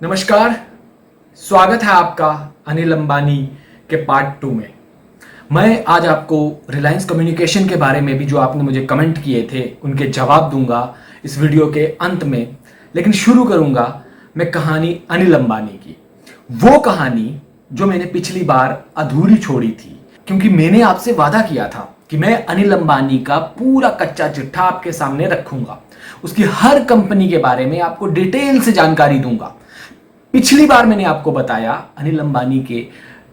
नमस्कार, स्वागत है आपका अनिल अंबानी के पार्ट 2 में। मैं आज आपको रिलायंस कम्युनिकेशन के बारे में भी जो आपने मुझे कमेंट किए थे उनके जवाब दूंगा इस वीडियो के अंत में। लेकिन शुरू करूंगा मैं कहानी अनिल अंबानी की, वो कहानी जो मैंने पिछली बार अधूरी छोड़ी थी, क्योंकि मैंने आपसे वादा किया था कि मैं अनिल अंबानी का पूरा कच्चा चिट्ठा आपके सामने रखूंगा, उसकी हर कंपनी के बारे में आपको डिटेल से जानकारी दूंगा। पिछली बार मैंने आपको बताया अनिल अंबानी के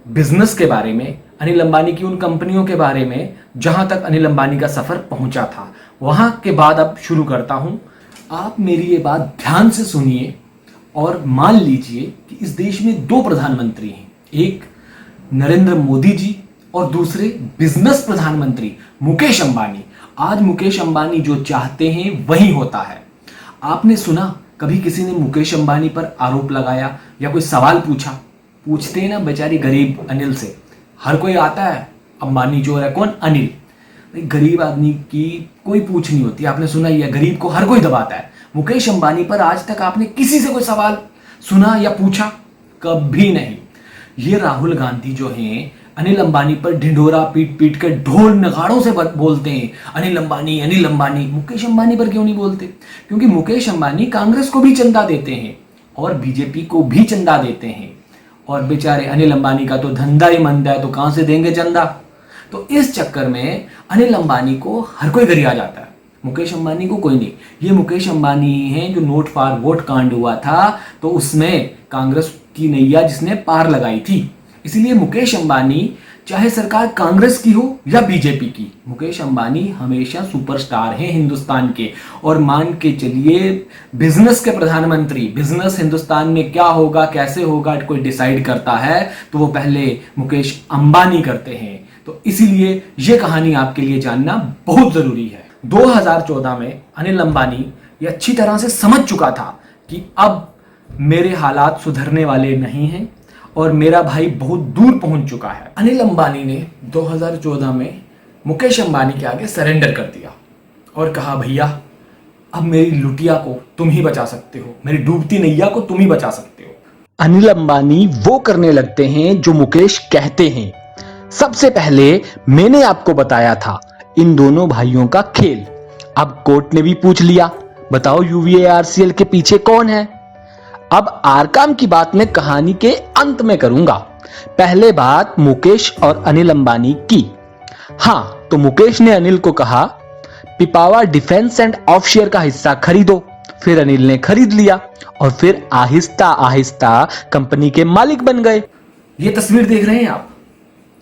बिजनेस के बारे में, अनिल अंबानी की उन कंपनियों के बारे में जहां तक अनिल अंबानी का सफर पहुंचा था। वहां के बाद अब शुरू करता हूं। आप मेरी ये बात ध्यान से सुनिए और मान लीजिए कि इस देश में दो प्रधानमंत्री हैं, एक नरेंद्र मोदी जी और दूसरे बिजनेस प्रधानमंत्री मुकेश अंबानी। आज मुकेश अंबानी जो चाहते हैं वही होता है। आपने सुना कभी किसी ने मुकेश अंबानी पर आरोप लगाया या कोई सवाल पूछा? पूछते हैं ना बेचारी गरीब अनिल से, हर कोई आता है अंबानी जो है कौन, अनिल। भाई गरीब आदमी की कोई पूछ नहीं होती, आपने सुना ही है, गरीब को हर कोई दबाता है। मुकेश अंबानी पर आज तक आपने किसी से कोई सवाल सुना या पूछा? कभी नहीं। ये राहुल गांधी जो हैं अनिल अंबानी पर ढिंढोरा पीट पीट कर ढोल नगाड़ों से बोलते हैं अनिल अंबानी अनिल अंबानी। मुकेश अंबानी पर क्यों नहीं बोलते? क्योंकि मुकेश अंबानी कांग्रेस को भी चंदा देते हैं और बीजेपी को भी चंदा देते हैं, और बेचारे अनिल अंबानी का तो धंधा ही मंदा है, तो कहां से देंगे चंदा? तो इस चक्कर में अनिल अंबानी को हर कोई गरिया जाता है, मुकेश अंबानी को कोई नहीं। ये मुकेश अंबानी ही हैं जो नोट फॉर वोट कांड हुआ था तो उसमें कांग्रेस की नैया जिसने पार लगाई थी। इसीलिए मुकेश अंबानी चाहे सरकार कांग्रेस की हो या बीजेपी की, मुकेश अंबानी हमेशा सुपरस्टार हैं हिंदुस्तान के। और मान के चलिए बिजनेस के प्रधानमंत्री, बिजनेस हिंदुस्तान में क्या होगा कैसे होगा कोई डिसाइड करता है तो वो पहले मुकेश अंबानी करते हैं। तो इसीलिए ये कहानी आपके लिए जानना बहुत जरूरी है। 2014 में अनिल अंबानी ये अच्छी तरह से समझ चुका था कि अब मेरे हालात सुधरने वाले नहीं हैं और मेरा भाई बहुत दूर पहुंच चुका है। अनिल अंबानी ने 2014 में मुकेश अंबानी के आगे सरेंडर कर दिया और कहा, भैया अब मेरी लुटिया को तुम ही बचा सकते हो, मेरी डूबती नैया को तुम ही बचा सकते हो। अनिल अंबानी वो करने लगते हैं जो मुकेश कहते हैं। सबसे पहले मैंने आपको बताया था इन दोनों भाइयों का खेल। अब कोर्ट ने भी पूछ लिया, बताओ यूवीएआरसीएल के पीछे कौन है? अब आरकाम की बात मैं कहानी के अंत में करूंगा। पहले बात मुकेश और अनिल अंबानी की। हां, तो मुकेश ने अनिल को कहा पिपावा डिफेंस एंड ऑफशोर का हिस्सा खरीदो। फिर अनिल ने खरीद लिया और फिर आहिस्ता आहिस्ता कंपनी के मालिक बन गए। ये तस्वीर देख रहे हैं आप,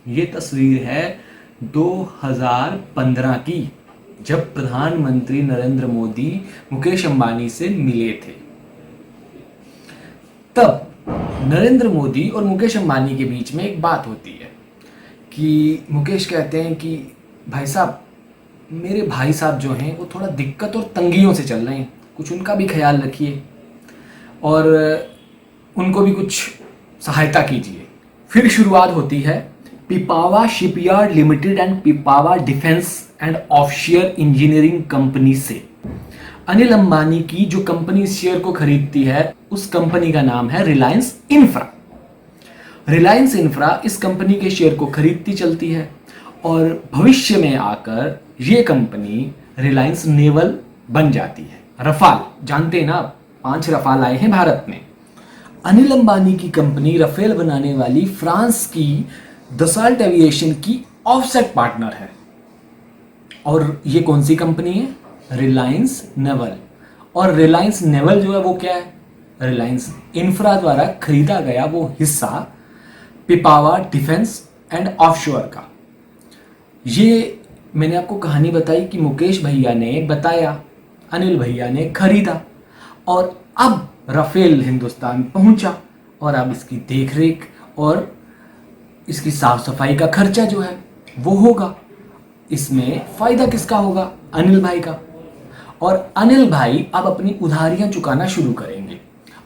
ये तस्वीर है 2015 की, जब प्रधानमंत्री नरेंद्र मोदी मुकेश अंबानी से मिले थे। तब नरेंद्र मोदी और मुकेश अंबानी के बीच में एक बात होती है कि मुकेश कहते हैं कि भाई साहब, मेरे भाई साहब जो हैं वो थोड़ा दिक्कत और तंगियों से चल रहे हैं, कुछ उनका भी ख्याल रखिए और उनको भी कुछ सहायता कीजिए। फिर शुरुआत होती है Pipavav shipyard limited and Pipavav defence and offshore engineering company से। अनिल अंबानी की जो कंपनी इस शेयर को खरीदती है उस कंपनी का नाम है रिलायंस इंफ्रा। रिलायंस इंफ्रा इस कंपनी के शेयर को खरीदती चलती है और भविष्य में आकर ये कंपनी रिलायंस नेवल बन जाती है। रफाल जानते हैं ना, 5 रफाल आए हैं भारत में। अनिल अंबानी की कंपनी रफेल बनाने वाली फ्रांस की दसाल्ट एविएशन की ऑफसेट पार्टनर है। और ये कौन सी कंपनी है? रिलायंस नेवल। और रिलायंस नेवल जो है वो क्या है? रिलायंस इंफ्रा द्वारा खरीदा गया वो हिस्सा पिपावा डिफेंस एंड ऑफशोर का। ये मैंने आपको कहानी बताई कि मुकेश भैया ने बताया, अनिल भैया ने खरीदा और अब रफेल हिंदुस्तान पहुंचा और अब इसकी देखरेख और इसकी साफ सफाई का खर्चा जो है वो होगा। इसमें फायदा किसका होगा? अनिल भाई का। और अनिल भाई अब अपनी उधारियां चुकाना शुरू करेंगे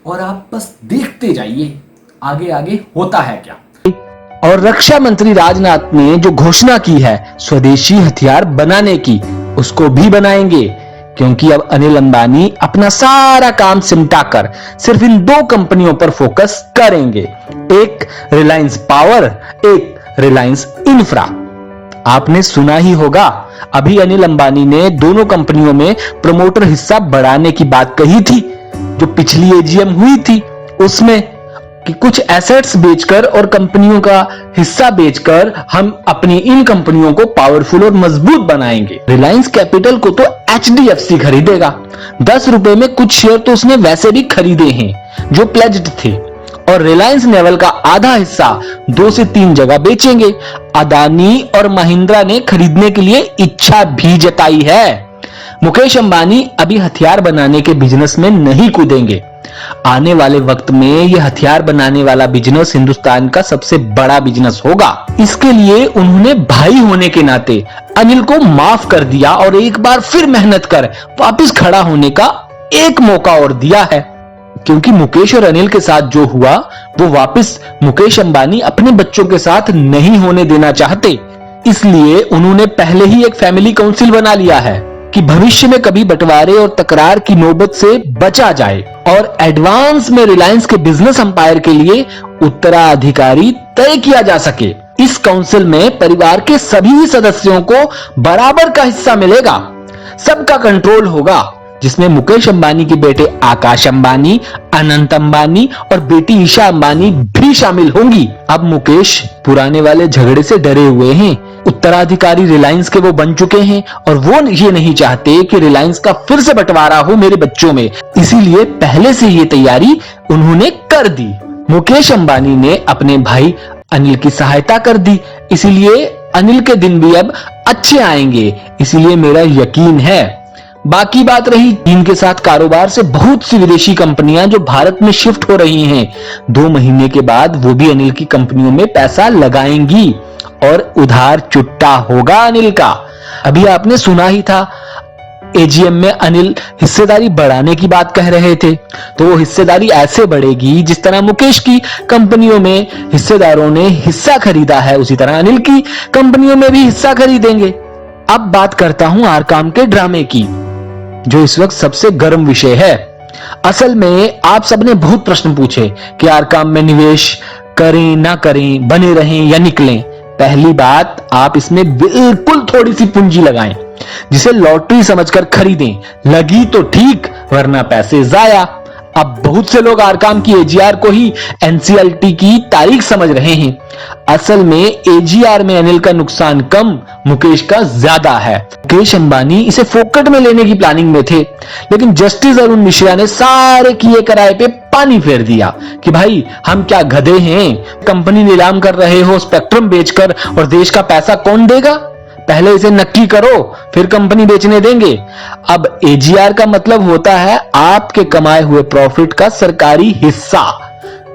और आप बस देखते जाइए आगे आगे होता है क्या। और रक्षा मंत्री राजनाथ ने जो घोषणा की है स्वदेशी हथियार बनाने की, उसको भी बनाएंगे। क्योंकि अब अनिल अंबानी अपना सारा काम सिमटाकर सिर्फ इन 2 कंपनियों पर फोकस करेंगे, एक रिलायंस पावर, एक रिलायंस इंफ्रा। आपने सुना ही होगा, अभी अनिल अंबानी ने दोनों कंपनियों में प्रमोटर हिस्सा बढ़ाने की बात कही थी, जो पिछली एजीएम हुई थी उसमें, कि कुछ एसेट्स बेचकर और कंपनियों का हिस्सा बेचकर हम अपनी इन कंपनियों को पावरफुल और मजबूत बनाएंगे। रिलायंस कैपिटल को तो एचडीएफसी खरीदेगा, 10 रुपए में कुछ शेयर तो उसने वैसे भी खरीदे हैं जो प्लेज्ड थे, और रिलायंस नेवल का आधा हिस्सा 2 से 3 जगह बेचेंगे। अदानी और महिंद्रा ने खरीदने के लिए इच्छा भी जताई है। मुकेश अंबानी अभी हथियार बनाने के बिजनेस में नहीं कूदेंगे। आने वाले वक्त में यह हथियार बनाने वाला बिजनेस हिंदुस्तान का सबसे बड़ा बिजनेस होगा। इसके लिए उन्होंने भाई होने के नाते अनिल को माफ कर दिया और एक बार फिर मेहनत कर वापस खड़ा होने का एक मौका और दिया है। क्योंकि मुकेश और अनिल के साथ जो हुआ वो वापस मुकेश अंबानी अपने बच्चों के साथ नहीं होने देना चाहते, इसलिए उन्होंने पहले ही एक फैमिली काउंसिल बना लिया है कि भविष्य में कभी बंटवारे और तकरार की नौबत से बचा जाए और एडवांस में रिलायंस के बिजनेस अंपायर के लिए उत्तराधिकारी तय किया जा सके। इस काउंसिल में परिवार के सभी सदस्यों को बराबर का हिस्सा मिलेगा, सबका कंट्रोल होगा, जिसमें मुकेश अंबानी के बेटे आकाश अंबानी, अनंत अंबानी और बेटी ईशा अंबानी भी शामिल होंगी। अब मुकेश पुराने वाले झगड़े से डरे हुए हैं, उत्तराधिकारी रिलायंस के वो बन चुके हैं और वो ये नहीं चाहते कि रिलायंस का फिर से बंटवारा हो मेरे बच्चों में, इसीलिए पहले से ये तैयारी उन्होंने कर दी। मुकेश अंबानी ने अपने भाई अनिल की सहायता कर दी, इसीलिए अनिल के दिन भी अब अच्छे आएंगे, इसीलिए मेरा यकीन है। बाकी बात रही चीन के साथ कारोबार से बहुत सी विदेशी कंपनियां जो भारत में शिफ्ट हो रही हैं, 2 महीने के बाद वो भी अनिल की कंपनियों में पैसा लगाएंगी और उधार चुट्टा होगा अनिल का। अभी आपने सुना ही था, एजीएम में अनिल हिस्सेदारी बढ़ाने की बात कह रहे थे, तो वो हिस्सेदारी ऐसे बढ़ेगी जिस तरह मुकेश की कंपनियों में हिस्सेदारों ने हिस्सा खरीदा है, उसी तरह अनिल की कंपनियों में भी हिस्सा खरीदेंगे। अब बात करता हूं आरकाम के ड्रामे की, जो इस वक्त सबसे गर्म विषय है। असल में आप सबने बहुत प्रश्न पूछे कि आरकाम में निवेश करें ना करें, बने रहें या निकलें। पहली बात, आप इसमें बिल्कुल थोड़ी सी पूंजी लगाएं, जिसे लॉटरी समझकर खरीदें, लगी तो ठीक वरना पैसे जाया। अब बहुत से लोग आरकाम की एजीआर को ही एनसीएलटी की तारीख समझ रहे हैं। असल में एजीआर में अनिल का नुकसान कम, मुकेश का ज्यादा है। मुकेश अंबानी इसे फोकट में लेने की प्लानिंग में थे, लेकिन जस्टिस अरुण मिश्रा ने सारे किए कराए पे पानी फेर दिया कि भाई हम क्या गधे हैं, कंपनी नीलाम कर रहे हो स्पेक्ट्रम बेचकर, और देश का पैसा कौन देगा, पहले इसे नक्की करो फिर कंपनी बेचने देंगे। अब एजीआर का मतलब होता है आपके कमाए हुए प्रॉफिट का सरकारी हिस्सा।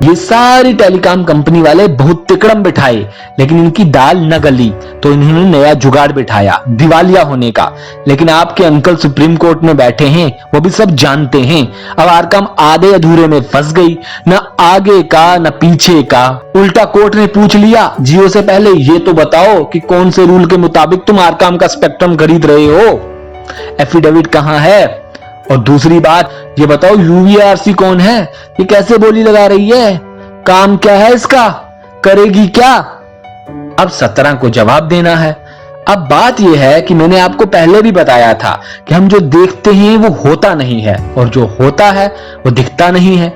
ये सारी टेलीकॉम कंपनी वाले बहुत तिकड़म बिठाए, लेकिन इनकी दाल न गली, तो इन्होंने नया जुगाड़ बिठाया दिवालिया होने का। लेकिन आपके अंकल सुप्रीम कोर्ट में बैठे हैं, वो भी सब जानते हैं। अब आरकाम आधे अधूरे में फंस गई, न आगे का न पीछे का। उल्टा कोर्ट ने पूछ लिया, जियो से पहले ये तो बताओ कि कौन से रूल के मुताबिक तुम आरकाम का स्पेक्ट्रम खरीद रहे हो, एफिडेविट कहां है, और दूसरी बात ये बताओ यूवीआरसी कौन है, ये कैसे बोली लगा रही है, काम क्या है इसका, करेगी क्या। अब 17 को जवाब देना है। अब बात यह है कि मैंने आपको पहले भी बताया था कि हम जो देखते हैं वो होता नहीं है, और जो होता है वो दिखता नहीं है।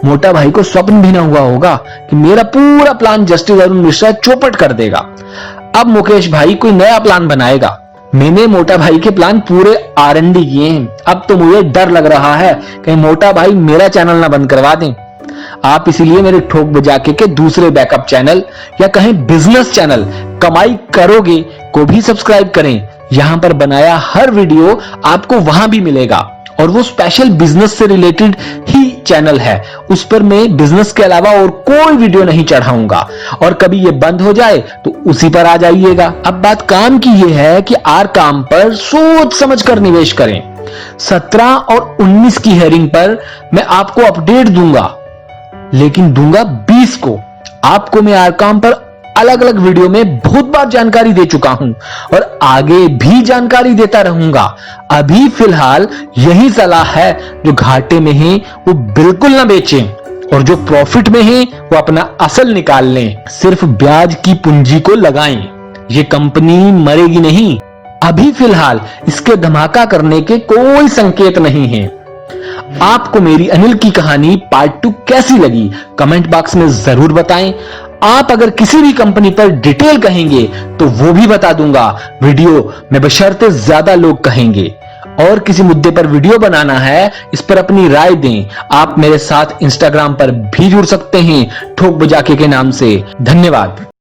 मोटा भाई को स्वप्न भी ना हुआ होगा कि मेरा पूरा प्लान जस्टिस अरुण मिश्रा चौपट कर देगा। अब मुकेश भाई कोई नया प्लान बनाएगा। मैंने मोटा भाई के प्लान पूरे आरएनडी किए हैं। अब तो मुझे डर लग रहा है कहीं मोटा भाई मेरा चैनल ना बंद करवा दें। आप इसीलिए मेरे ठोक बजा के दूसरे बैकअप चैनल या कहीं बिजनेस चैनल कमाई करोगे को भी सब्सक्राइब करें। यहां पर बनाया हर वीडियो आपको वहां भी मिलेगा, और वो स्पेशल बिजनेस से रिलेटेड ही चैनल है। उस पर मैं बिजनेस के अलावा और कोई वीडियो नहीं चढ़ाऊंगा, और कभी ये बंद हो जाए तो उसी पर आ जाइएगा। अब बात काम की ये है कि आर काम पर सोच समझ कर निवेश करें। 17 और 19 की हेयरिंग पर मैं आपको अपडेट दूंगा, लेकिन दूंगा 20 को। आपको मैं आर काम पर अलग अलग वीडियो में बहुत बार जानकारी दे चुका हूं और आगे भी जानकारी देता रहूंगा। अभी फिलहाल यही सलाह है, जो घाटे में है वो बिल्कुल ना बेचें और जो प्रॉफिट में है वो अपना असल निकाल लें। सिर्फ ब्याज की पूंजी को लगाएं, ये कंपनी मरेगी नहीं। अभी फिलहाल इसके धमाका करने के कोई संकेत नहीं है। आपको मेरी अनिल की कहानी पार्ट 2 कैसी लगी कमेंट बॉक्स में जरूर बताएं। आप अगर किसी भी कंपनी पर डिटेल कहेंगे तो वो भी बता दूंगा वीडियो में, बशर्ते ज्यादा लोग कहेंगे। और किसी मुद्दे पर वीडियो बनाना है, इस पर अपनी राय दें। आप मेरे साथ इंस्टाग्राम पर भी जुड़ सकते हैं, ठोक बजाके के नाम से। धन्यवाद।